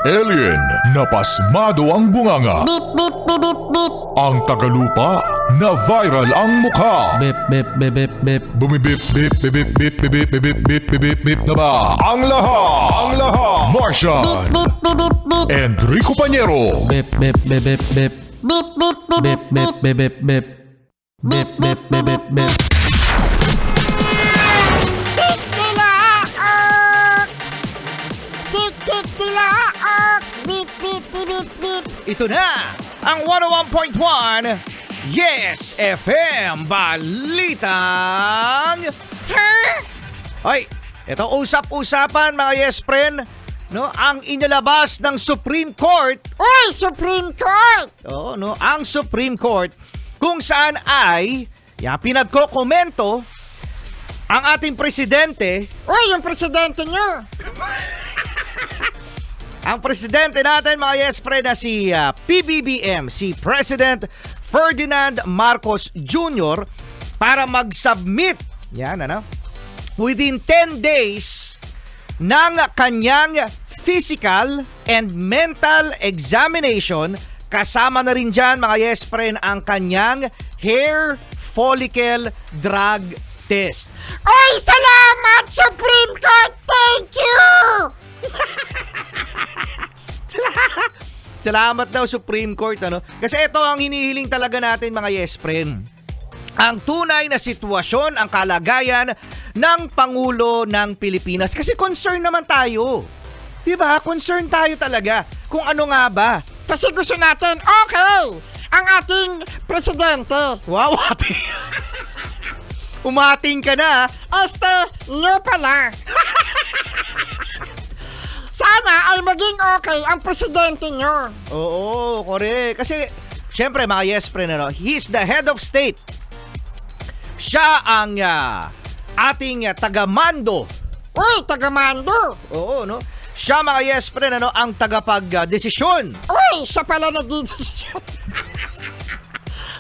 Alien na pasmado ang bunganga. Beep, beep, beep, beep, beep. Ang tagalupa na viral ang mukha. Bip, bip, bip, bip, bip. Bumibip, bip, bip, bip, bip, bip, bip, bip, bip, bip, bip, bip na ba? Ang lahat! Martian! Beep, beep, beep, beep. Enrico Pañero! Bip, bip, bip, bip, bip. Beep, beep, beep, Bip, beep, bip, bip, bip, bip. Bip, bip, bip, bip, bip. Tik-tilaok! Tik-tik-tilaok! Beep, beep, beep, beep, beep. Ito na ang 101.1 Yes FM Balitang Ay, ito usap-usapan mga Yes Friend, no, ang inilabas ng Supreme Court. Uy, Supreme Court! Oo, no, ang Supreme Court kung saan ay pinagkokomento ang ating presidente. Uy, yung presidente nyo! Ang presidente natin mga Yes Friend na si PBBM, si President Ferdinand Marcos Jr. para mag-submit within 10 days ng kanyang physical and mental examination. Kasama na rin dyan mga Yes Friend ang kanyang hair follicle drug test. Uy, salamat, Supreme Court! Thank you! Salamat daw Supreme Court, ano? Kasi ito ang hinihiling talaga natin mga Yes Friend. Ang tunay na sitwasyon, ang kalagayan ng Pangulo ng Pilipinas. Kasi concern naman tayo. Diba? Concern tayo talaga kung ano nga ba. Kasi gusto natin, okay, ang ating presidente. Wow, ating. Umating ka na. Nyo pala. Sana ay maging okay ang presidente nyo. Oo, correct. Kasi, syempre mga Yes Friend, ano, he's the head of state. Siya ang ating taga-mando. Uy, taga-mando. Oo, no? Siya mga Yes Friend, ano, ang tagapag-desisyon. Uy, siya pala nagdidesisyon.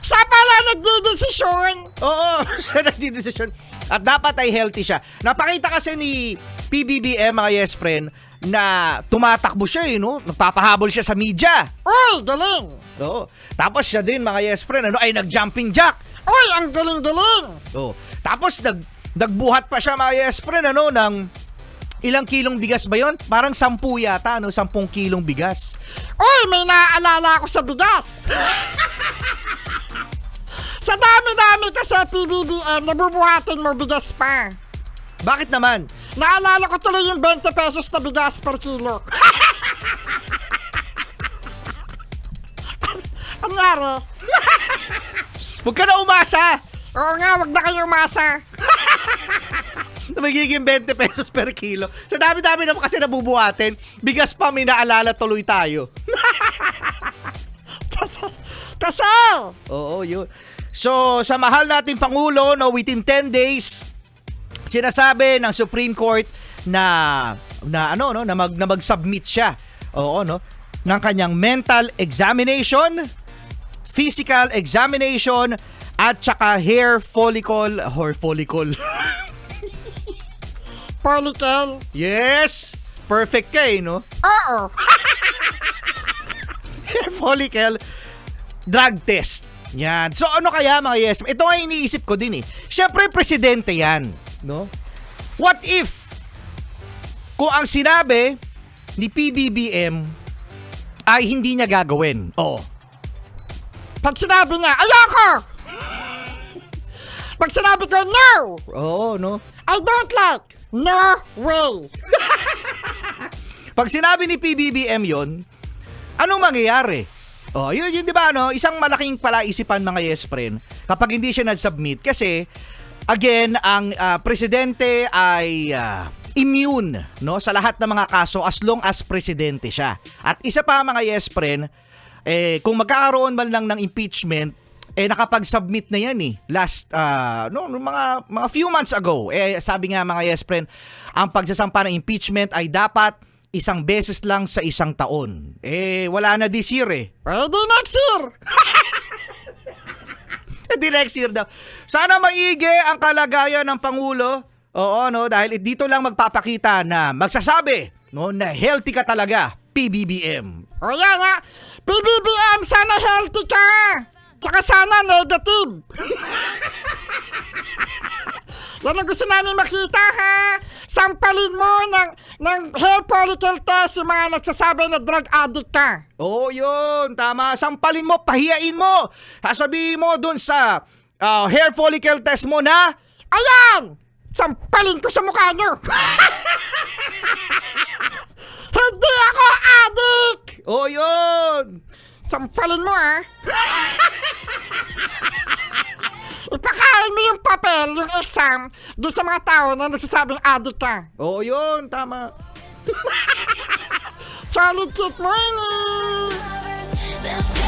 Siya pala nagdidesisyon. Oo, siya nagdidesisyon. At dapat ay healthy siya. Napakita kasi ni PBBM mga Yes Friend na tumatakbo siya, no? Nagpapahabol siya sa media. Uy, galing. Oo. Tapos siya din mga Yes Friend, ano, ay nag-jumping jack. Uy, ang galing-galing. Oo. Tapos nagbuhat pa siya mga Yes Friend, ano, ng ilang kilong bigas ba yon? Parang 10 yata, ano, 10 kilong bigas. Uy, may naaalala ako sa bigas. Sa dami-dami kasi PBBM, nabubuhatin mo bigas pa. Bakit naman? Naalala ko tuloy yung 20 pesos na bigas per kilo. Anyari? Huwag ka na umasa! Oo nga, wag na kayo umasa. Magiging 20 pesos per kilo. Sa dami-dami naman kasi nabubuhatin, bigas pa, may naalala tuloy tayo. Kasi! Oo, yun. So, sa mahal nating Pangulo, no, within 10 days, sinasabi ng Supreme Court na mag-submit siya. Oo, no, ng kanyang mental examination, physical examination, at saka hair follicle or follicle. Follicle? Yes! Perfect ka no? Oo. Hair follicle drug test. Yan. So ano kaya mga Yes? Ito nga iniisip ko din Siyempre presidente yan, no? What if kung ang sinabi ni PBBM ay hindi niya gagawin? Oh. Pag sinabi niya, ayoko! Pag sinabi ko, no! Oo, no? I don't like. No way. Pag sinabi ni PBBM yon, anong mangyayari? Oh, yun 'di ba isang malaking palaisipan mga Yes Friend kapag hindi siya nag-submit kasi again ang presidente ay immune sa lahat ng mga kaso as long as presidente siya. At isa pa mga Yes Friend, kung magkakaroon man lang ng impeachment, nakapag-submit na yan last mga few months ago. Sabi nga mga Yes Friend, ang pagsasampa ng impeachment ay dapat isang beses lang sa isang taon. Wala na this year Pwede next year. Hindi next year daw. Sana maigi ang kalagayan ng Pangulo. Oo, dahil dito lang magpapakita na magsasabi, na healthy ka talaga. PBBM. O yan ha, PBBM, sana healthy ka! Tsaka sana negative! Yan ang gusto namin makita ha! Sampalin mo ng hair follicle test yung mga nagsasabi na drug addict ka. Oo, yun. Tama. Sampalin mo, pahiyain mo. Sasabihin mo dun sa hair follicle test mo na, Ayan! Sampalin ko sa mukha nyo! Hindi ako addict! oh, yun. Sampalin mo ha! Ipakain mo yung papel, yung exam, doon sa mga tao na nagsasabing addict ka. Oo, yun. Tama. Solid Kid Morning! They'll